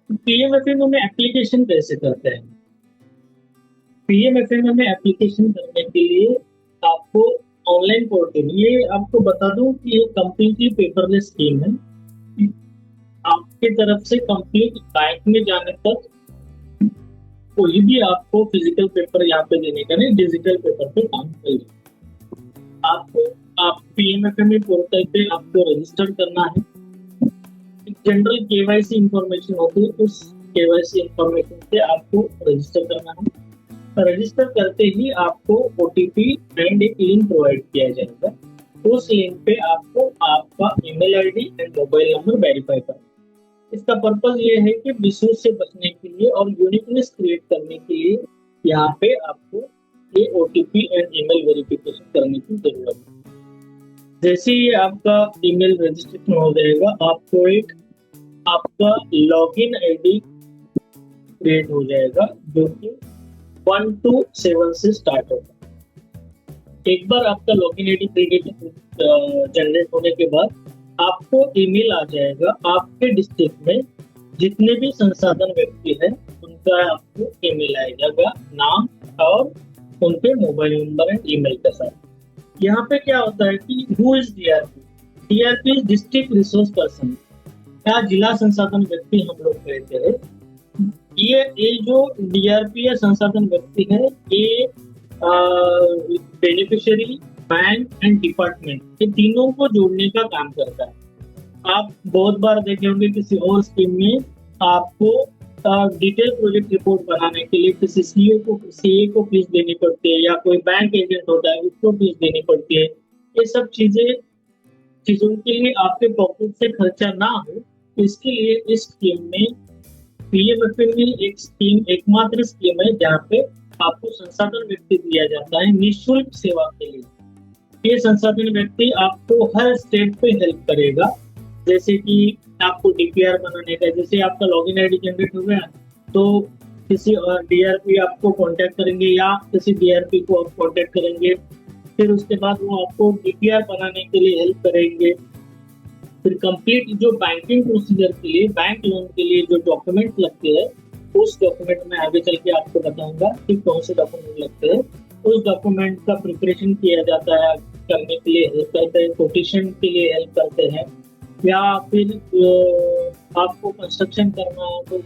पीएमएफएम में एप्लीकेशन कैसे करते हैं? पीएमएफएम में एप्लीकेशन करने के लिए आपको ऑनलाइन पोर्टल, ये आपको बता दूं कि ये कंप्लीटली पेपरलेस स्कीम है। आपकी तरफ से कंप्लीट बैंक में जाने तक कोई भी आपको फिजिकल पेपर यहाँ पे देने का नहीं, डिजिटल पेपर पे काम करेगा। आपको आप पीएमएफएम पोर्टल पे आपको रजिस्टर करना है। जनरल केवाईसी इंफॉर्मेशन होती है, उस केवाईसी इंफॉर्मेशन से आपको रजिस्टर करना है। रजिस्टर करते ही आपको ओटीपी एंड एक लिंक प्रोवाइड किया जाएगा। उस लिंक पे आपको आपका email ID and mobile number verify करना है। इसका पर्पज ये है कि मिसयूज से बचने के लिए और यूनिकनेस क्रिएट करने के लिए यहाँ पे आपको ये ओटीपी एंड ईमेल वेरिफिकेशन करने की जरूरत है। जैसे ही आपका ईमेल रजिस्ट्रेशन हो जाएगा, आपको एक आपका लॉगिन आईडी क्रिएट हो जाएगा जो कि 1 to 7 से स्टार्ट होगा। एक बार आपका लॉगिन आईडी क्रिएट जनरेट होने के बाद आपको ईमेल आ जाएगा। आपके डिस्ट्रिक्ट में जितने भी संसाधन व्यक्ति हैं उनका आपको ईमेल आ जाएगा, नाम और उनके मोबाइल नंबर एंड ईमेल के साथ। यहाँ पे क्या होता है कि who is DRP? DRP is district resource person, या जिला संसाधन व्यक्ति हम लोग कहते हैं। ये जो डीआरपी या संसाधन व्यक्ति है, ये बेनिफिशियरी, बैंक एंड डिपार्टमेंट, ये तीनों को जोड़ने का काम करता है। आप बहुत बार देखे होंगे किसी और स्कीम में आपको डिटेल प्रोजेक्ट रिपोर्ट बनाने के लिए किसी सीए को फीस देनी पड़ती है, या कोई बैंक एजेंट होता है उसको फीस देनी पड़ती है। ये सब चीजों के लिए आपके पॉकेट से खर्चा ना हो, इसके लिए इस स्कीम में पीएमएफएम में एक स्कीम, एकमात्र स्कीम है जहाँ पे आपको संसाधन व्यक्ति दिया जाता है निःशुल्क सेवा के लिए। ये संसाधन व्यक्ति आपको हर स्टेप पे हेल्प करेगा। जैसे कि आपको डीपीआर बनाने का, जैसे आपका लॉगिन आईडी जनरेट हो गया तो किसी डीआरपी आपको कांटेक्ट करेंगे या किसी डीआरपी को आप कांटेक्ट करेंगे। फिर उसके बाद वो आपको डीपीआर बनाने के लिए हेल्प करेंगे। फिर कंप्लीट जो बैंकिंग प्रोसीजर के लिए, बैंक लोन के लिए जो डॉक्यूमेंट लगते हैं, उस डॉक्यूमेंट में आगे चल के आपको बताऊंगा कि कौन से डॉक्यूमेंट लगते हैं। उस डॉक्यूमेंट का प्रिपरेशन किया जाता है, करने के लिए हेल्प करते हैं, कोटेशन के लिए हेल्प करते हैं, या फिर आपको कंस्ट्रक्शन करना है तो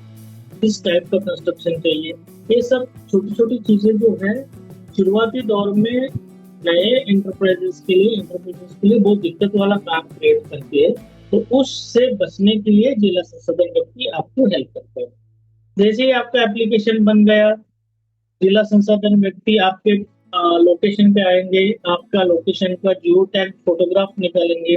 किस टाइप का कंस्ट्रक्शन चाहिए। ये सब छोटी छोटी चीजें जो है शुरुआती दौर में नए इंटरप्राइजेस के लिए बहुत दिक्कत वाला काम क्रिएट करती है। तो उससे बचने के लिए जिला संसाधन व्यक्ति आपको हेल्प करता है। जैसे ही आपका एप्लीकेशन बन गया, जिला संसाधन व्यक्ति आपके लोकेशन पे आएंगे, आपका लोकेशन का जियो टैग फोटोग्राफ निकालेंगे।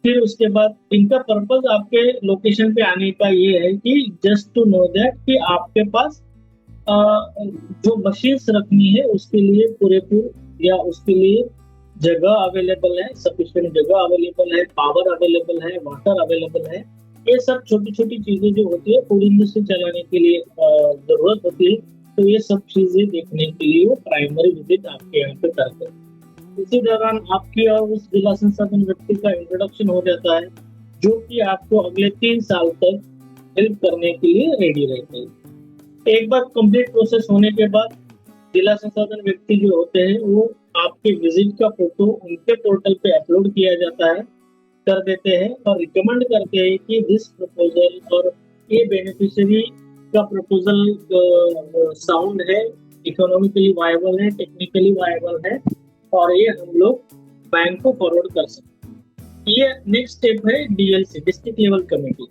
फिर उसके बाद इनका पर्पज आपके लोकेशन पे आने का ये है कि जस्ट टू नो दैट कि आपके पास अ, जो मशीन्स रखनी है उसके लिए पूरेपूर या उसके लिए जगह अवेलेबल है, सफिशिएंट जगह अवेलेबल है, पावर अवेलेबल है, वाटर अवेलेबल है। ये सब छोटी छोटी चीजें जो होती है फूड इंडस्ट्री चलाने के लिए जरूरत होती है। तो ये सब चीजें देखने के लिए वो प्राइमरी विजिट आपके यहाँ पे करते हैं। इसी दौरान आपकी और उस जिला संसाधन व्यक्ति का इंट्रोडक्शन हो जाता है, जो कि आपको अगले 3 साल तक हेल्प करने के लिए रेडी रहते हैं। एक बार कंप्लीट प्रोसेस होने के बाद जिला संसाधन व्यक्ति जो होते हैं वो आपके विजिट का फोटो उनके पोर्टल पे अपलोड किया जाता है, कर देते हैं और रिकमेंड करते हैं कि दिस प्रपोजल और ये बेनिफिशियरी का प्रपोजल साउंड है, इकोनॉमिकली वायबल है, टेक्निकली वायबल है और ये हम लोग बैंक को फॉरवर्ड कर सकते हैं। ये नेक्स्ट स्टेप है डीएलसी, डिस्ट्रिक्ट लेवल कमेटी।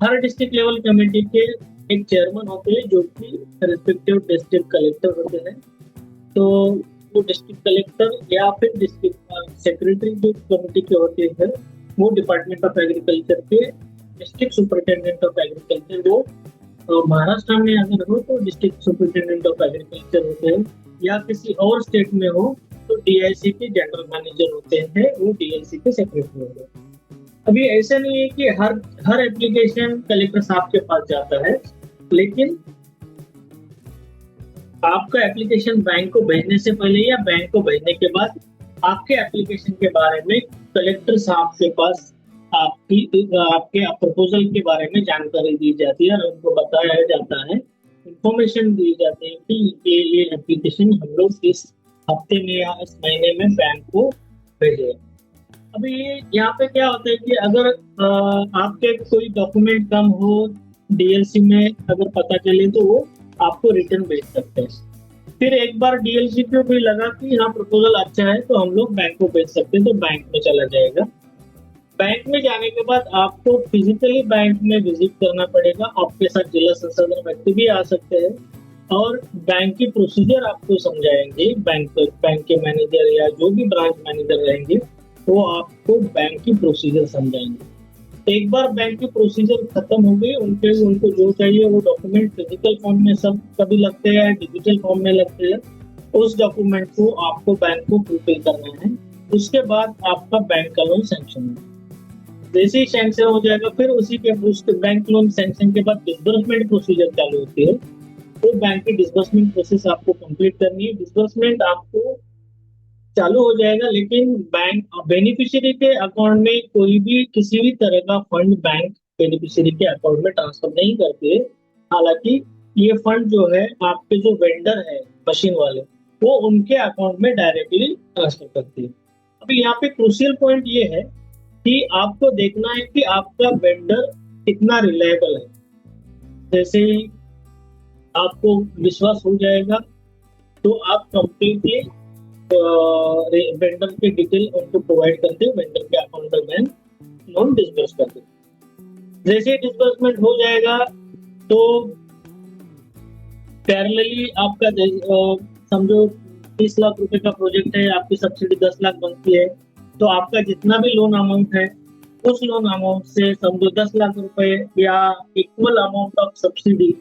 हर डिस्ट्रिक्ट लेवल कमेटी के एक चेयरमैन होते हैं जो कि रिस्पेक्टिव डिस्ट्रिक्ट कलेक्टर होते हैं। तो वो डिस्ट्रिक्ट कलेक्टर या फिर डिस्ट्रिक्ट सेक्रेटरी जो कमेटी के होते हैं वो डिपार्टमेंट ऑफ एग्रीकल्चर के डिस्ट्रिक्ट सुपरिटेंडेंट ऑफ एग्रीकल्चर, वो महाराष्ट्र में अगर हो तो डिस्ट्रिक्ट सुपरिटेंडेंट ऑफ एग्रीकल्चर होते हैं, या किसी और स्टेट में हो तो डीआईसी के जनरल मैनेजर होते हैं, वो डीएलसी के सेक्रेटरी होते हैं। अभी ऐसा नहीं है कि हर एप्लीकेशन कलेक्टर साहब के पास जाता है, लेकिन आपका एप्लीकेशन बैंक को भेजने से पहले या बैंक को भेजने के बाद आपके एप्लीकेशन के बारे में कलेक्टर साहब के पास आपकी आपके प्रपोजल के बारे में जानकारी दी जाती है और उनको बताया जाता है, इंफॉर्मेशन दी जाती है कि ये एप्लीकेशन हम लोग इस हफ्ते में या इस महीने में बैंक को भेजे। अभी यहाँ पे क्या होता है कि अगर आपके कोई डॉक्यूमेंट कम हो डीएलसी में अगर पता चले तो वो आपको रिटर्न भेज सकते हैं। फिर एक बार डीएलसी को भी लगा कि हाँ प्रपोजल अच्छा है तो हम लोग बैंक को भेज सकते हैं, तो बैंक में चला जाएगा। बैंक में जाने के बाद आपको फिजिकली बैंक में विजिट करना पड़ेगा, आपके साथ जिला संसाधन व्यक्ति भी आ सकते हैं और बैंक की प्रोसीजर आपको समझाएंगे। बैंक के मैनेजर या जो भी ब्रांच मैनेजर रहेंगे वो आपको बैंक की प्रोसीजर समझाएंगे। एक बार बैंक की प्रोसीजर खत्म हो गई, उनको जो चाहिए वो डॉक्यूमेंट फिजिकल फॉर्म में सब कभी लगते हैं, डिजिटल फॉर्म में लगते हैं, उस डॉक्यूमेंट को आपको बैंक को फुलफिल करना है। उसके बाद आपका बैंक का लोन सैंक्शन है। जैसे ही सैंक्शन हो जाएगा फिर उसके बैंक लोन सैंक्शन के बाद डिसबर्समेंट प्रोसीजर चालू होती है। तो बैंक की डिसबर्समेंट प्रोसेस आपको कंप्लीट करनी है। डिसबर्समेंट आपको चालू हो जाएगा, लेकिन बैंक बेनिफिशियरी के अकाउंट में कोई भी किसी भी तरह का फंड बैंक बेनिफिशियरी के अकाउंट में ट्रांसफर नहीं करते। हालांकि ये फंड जो है आपके जो वेंडर है मशीन वाले वो उनके अकाउंट में डायरेक्टली ट्रांसफर करती है। अभी यहाँ पे क्रूशियल पॉइंट ये है कि आपको देखना है कि आपका वेंडर कितना रिलायबल है। जैसे ही आपको विश्वास हो जाएगा तो आप कंप्लीटली वेंडर की डिटेल उनको प्रोवाइड करते हैं, वेंडर के अकाउंट में बैंक लोन डिसबर्स करते हैं। जैसे ही डिसबर्समेंट हो जाएगा तो पैरेलली आपका समझो 30 लाख रुपए का प्रोजेक्ट है, आपकी सब्सिडी 10 लाख बनती है, तो आपका जितना भी लोन अमाउंट है उस लोन अमाउंट से समझो 10 लाख रुपए या इक्वल अमाउंट ऑफ सब्सिडी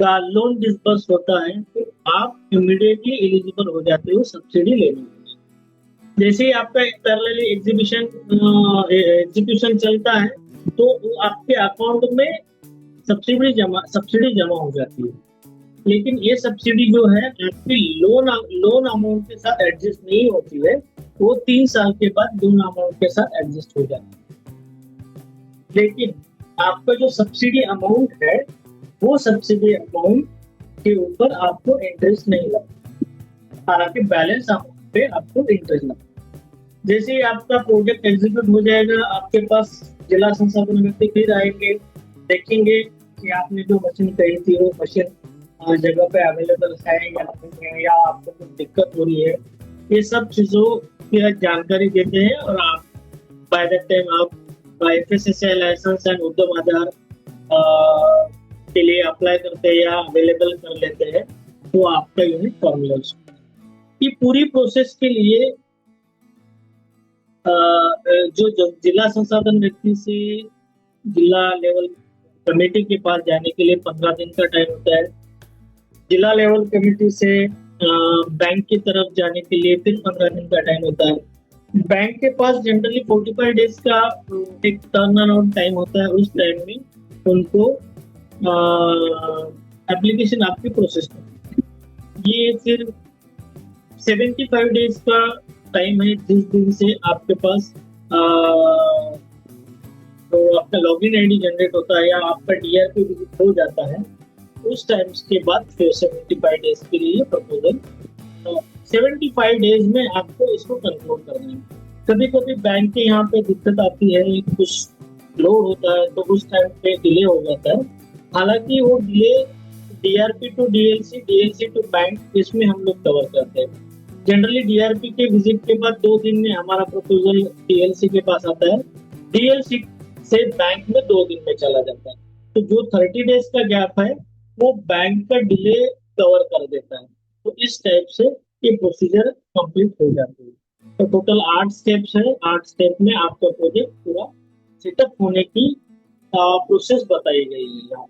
का लोन डिसबर्स होता है, तो आप इमीडिएटली एलिजिबल हो जाते हो सब्सिडी लेने के लिए। जैसे ही आपका पैरेलली एग्जीक्यूशन चलता है तो वो आपके अकाउंट में सब्सिडी जमा हो जाती है। लेकिन ये सब्सिडी जो है आपकी लोन अमाउंट के साथ एडजस्ट नहीं होती है, वो 3 साल के बाद लोन अमाउंट के साथ एडजस्ट हो जाती है। लेकिन आपका जो सब्सिडी अमाउंट है वो सब्सिडी अमाउंट के ऊपर आपको इंटरेस्ट नहीं लगता, हालांकि बैलेंस अमाउंट पे आपको इंटरेस्ट लगता है। जैसे ही आपका प्रोजेक्ट एग्जीक्यूट हो जाएगा आपके पास जिला संसाधन व्यक्ति फिर आएंगे, देखेंगे कि आपने जो मशीन कही थी वो मशीन जगह पे अवेलेबल है या नहीं है, या आपको कुछ दिक्कत हो रही है, ये सब चीजों की जानकारी देते हैं और आप बाय द टाइम आप FSSAI लाइसेंस एंड उद्यम आधार के लिए अप्लाई करते हैं या अवेलेबल कर लेते हैं तो आपका यूनिट फॉर्मूला की पूरी प्रोसेस के लिए जो जिला संसाधन व्यक्ति से जिला लेवल कमेटी के पास जाने के लिए 15 दिन का टाइम होता है। जिला लेवल कमेटी से बैंक की तरफ जाने के लिए फिर 15 दिन का टाइम होता है। बैंक के पास जनरली 45 डेज का एक टर्न अराउंड टाइम होता है। उस टाइम में उनको एप्लीकेशन आपकी प्रोसेस करती है। ये फिर 75 डेज का टाइम है जिस दिन से आपके पास तो आपका लॉगिन आईडी जनरेट होता है या आपका डीआरपी विजिट हो जाता है, उस टाइम के बाद फिर 75 डेज के लिए प्रपोजल 75 डेज में आपको इसको कंक्लूड करना है। कभी कभी बैंक के यहाँ पे दिक्कत आती है, कुछ लोड होता है तो उस टाइम पे डिले हो जाता है। हालांकि वो delay DRP to DLC, DLC to bank, इसमें हम लोग कवर करते हैं। जनरली डीआरपी के विजिट के बाद 2 दिन में हमारा प्रपोजल डीएलसी के पास आता है, डीएलसी से बैंक में 2 दिन में चला जाता है। तो जो 30 डेज का गैप है वो बैंक का डिले कवर कर देता है। तो इस टाइप से ये प्रोसीजर कंप्लीट हो जाती है। तो टोटल 8 स्टेप्स है, 8 स्टेप में आपका प्रोजेक्ट पूरा सेटअप होने की प्रोसेस बताई गई है।